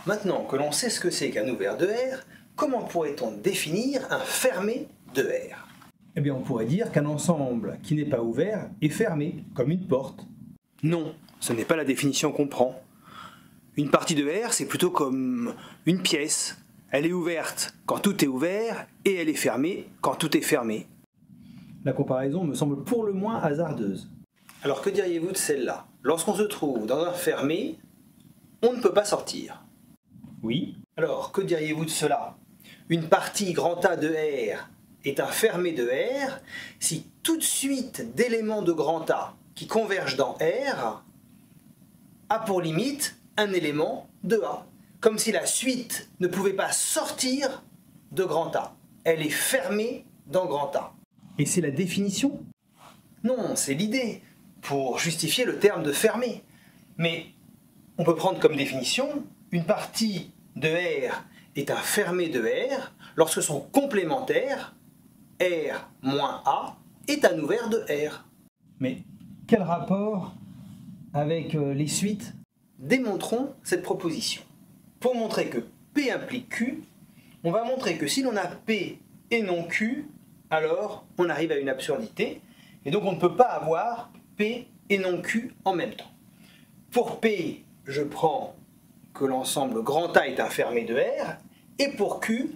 Maintenant que l'on sait ce que c'est qu'un ouvert de R, comment pourrait-on définir un fermé de R? Eh bien, on pourrait dire qu'un ensemble qui n'est pas ouvert est fermé, comme une porte. Non, ce n'est pas la définition qu'on prend. Une partie de R, c'est plutôt comme une pièce. Elle est ouverte quand tout est ouvert et elle est fermée quand tout est fermé. La comparaison me semble pour le moins hasardeuse. Alors que diriez-vous de celle-là? Lorsqu'on se trouve dans un fermé, on ne peut pas sortir. Oui. Alors, que diriez-vous de cela? Une partie grand A de R est un fermé de R si toute suite d'éléments de grand A qui convergent dans R a pour limite un élément de A. Comme si la suite ne pouvait pas sortir de grand A. Elle est fermée dans grand A. Et c'est la définition? Non, c'est l'idée, pour justifier le terme de fermé. Mais on peut prendre comme définition une partie de R est un fermé de R lorsque son complémentaire, R moins A, est un ouvert de R. Mais quel rapport avec les suites? Démontrons cette proposition. Pour montrer que P implique Q, on va montrer que si l'on a P et non Q, alors on arrive à une absurdité, et donc on ne peut pas avoir P et non Q en même temps. Pour P, je prends que l'ensemble grand A est un fermé de R, et pour Q,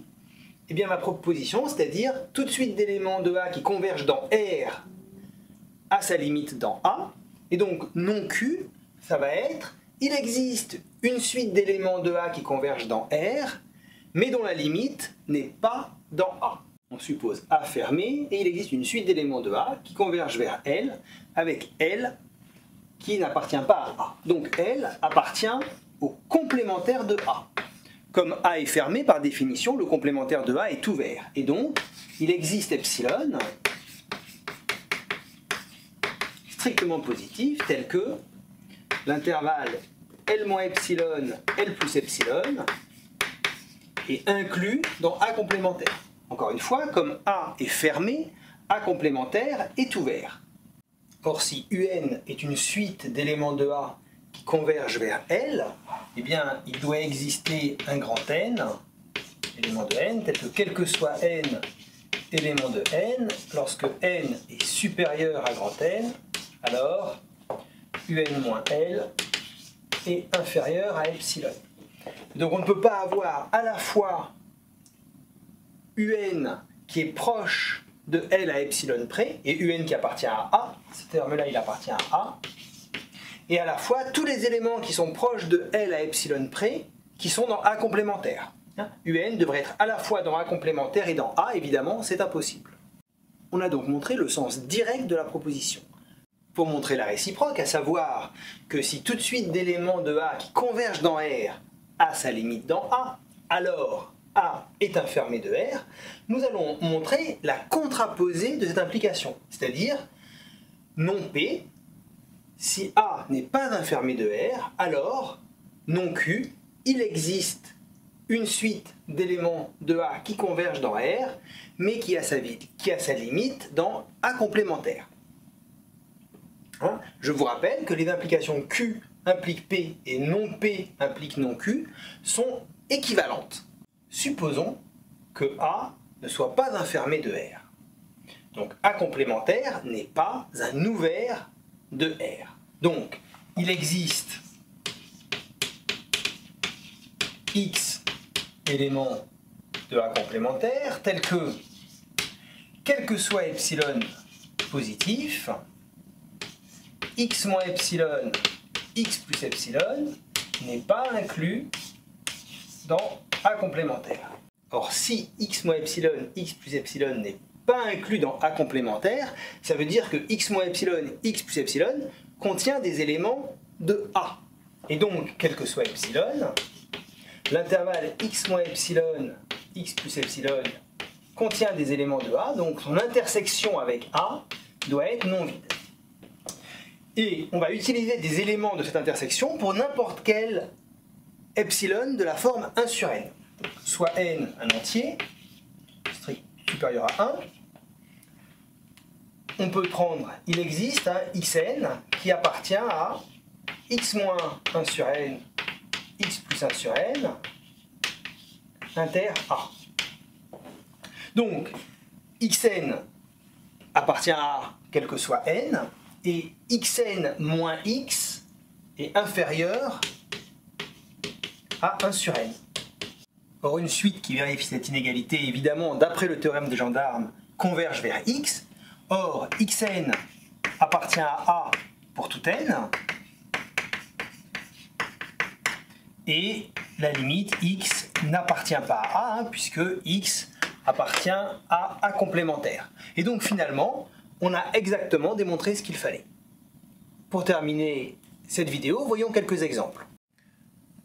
eh bien ma proposition, c'est-à-dire toute suite d'éléments de A qui convergent dans R à sa limite dans A, et donc non Q, ça va être, il existe une suite d'éléments de A qui convergent dans R, mais dont la limite n'est pas dans A. On suppose A fermé, et il existe une suite d'éléments de A qui convergent vers L, avec L qui n'appartient pas à A. Donc L appartient au complémentaire de A. Comme A est fermé, par définition, le complémentaire de A est ouvert. Et donc, il existe epsilon strictement positif, tel que l'intervalle L moins epsilon, L plus epsilon, est inclus dans A complémentaire. Encore une fois, comme A est fermé, A complémentaire est ouvert. Or, si UN est une suite d'éléments de A qui convergent vers L, eh bien, il doit exister un grand N, élément de N, tel que quel que soit N, élément de N, lorsque N est supérieur à grand N, alors UN moins L est inférieur à epsilon. Donc on ne peut pas avoir à la fois UN qui est proche de L à epsilon près, et UN qui appartient à A, ce terme-là il appartient à A, et à la fois tous les éléments qui sont proches de L à epsilon près, qui sont dans A complémentaire. UN devrait être à la fois dans A complémentaire et dans A, évidemment, c'est impossible. On a donc montré le sens direct de la proposition. Pour montrer la réciproque, à savoir que si tout de suite d'éléments de A qui convergent dans R a sa limite dans A, alors A est un fermé de R, nous allons montrer la contraposée de cette implication, c'est-à-dire non P, si A n'est pas un fermé de R, alors non Q, il existe une suite d'éléments de A qui convergent dans R, mais qui a sa limite dans A complémentaire. Je vous rappelle que les implications Q impliquent P et non P impliquent non Q sont équivalentes. Supposons que A ne soit pas un fermé de R. Donc A complémentaire n'est pas un ouvert de R. Donc il existe X éléments de A complémentaire tels que, quel que soit epsilon positif, X moins epsilon, X plus epsilon n'est pas inclus dans A complémentaire. Or, si X moins epsilon, X plus epsilon n'est pas inclus dans A complémentaire, ça veut dire que X moins epsilon, X plus epsilon contient des éléments de A. Et donc, quel que soit epsilon, l'intervalle X moins epsilon, X plus epsilon contient des éléments de A, donc son intersection avec A doit être non vide. Et on va utiliser des éléments de cette intersection pour n'importe quel epsilon de la forme 1 sur n. Soit n un entier, strict supérieur à 1. On peut prendre, il existe un xn qui appartient à x moins 1 sur n, x plus plus 1 sur n, inter A. Donc, xn appartient à A, quel que soit n, et xn moins x est inférieur à 1 sur n. Or, une suite qui vérifie cette inégalité, évidemment, d'après le théorème des gendarmes, converge vers x. Or, xn appartient à A pour tout n, et la limite x n'appartient pas à A, puisque x appartient à A complémentaire. Et donc finalement, on a exactement démontré ce qu'il fallait. Pour terminer cette vidéo, voyons quelques exemples.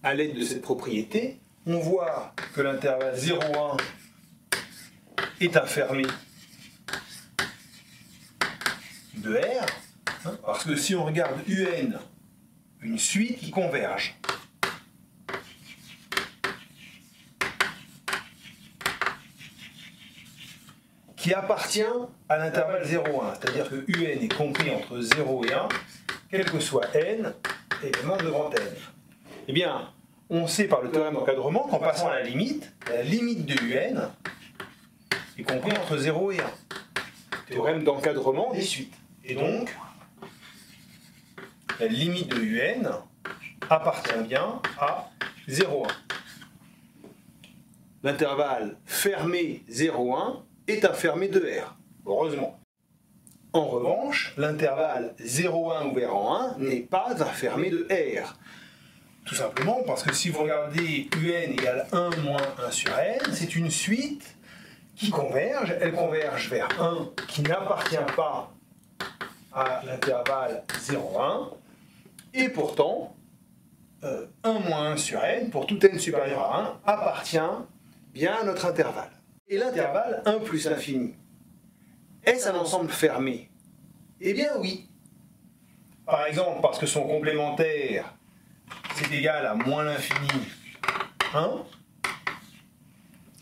À l'aide de cette propriété, on voit que l'intervalle 0,1 est inférmé de R, parce que si on regarde UN, une suite qui converge, qui appartient à l'intervalle 0,1, c'est-à-dire que UN est compris entre 0 et 1, quel que soit n, élément de grand N. Eh bien, on sait par le théorème d'encadrement qu'en passant à la limite de UN est compris entre 0 et 1. Théorème d'encadrement des suites. Et donc, la limite de UN appartient bien à 0,1. L'intervalle fermé 0,1 est inférmé de R, heureusement. En revanche, l'intervalle 0,1 ouvert en 1 n'est pas inférmé de R. Tout simplement parce que si vous regardez UN égale 1 moins 1 sur N, c'est une suite qui converge. Elle converge vers 1 qui n'appartient pas à l'intervalle 0,1. Et pourtant, 1 moins 1 sur N, pour tout N supérieur à 1, appartient bien à notre intervalle. Et l'intervalle 1 plus l'infini, est-ce un ensemble fermé? Eh bien oui. Par exemple, parce que son complémentaire, c'est égal à moins l'infini 1,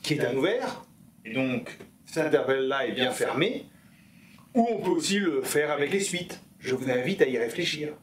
qui est un ouvert, et donc cet intervalle-là est bien fermé, ou on peut aussi le faire avec les suites. Je vous invite à y réfléchir.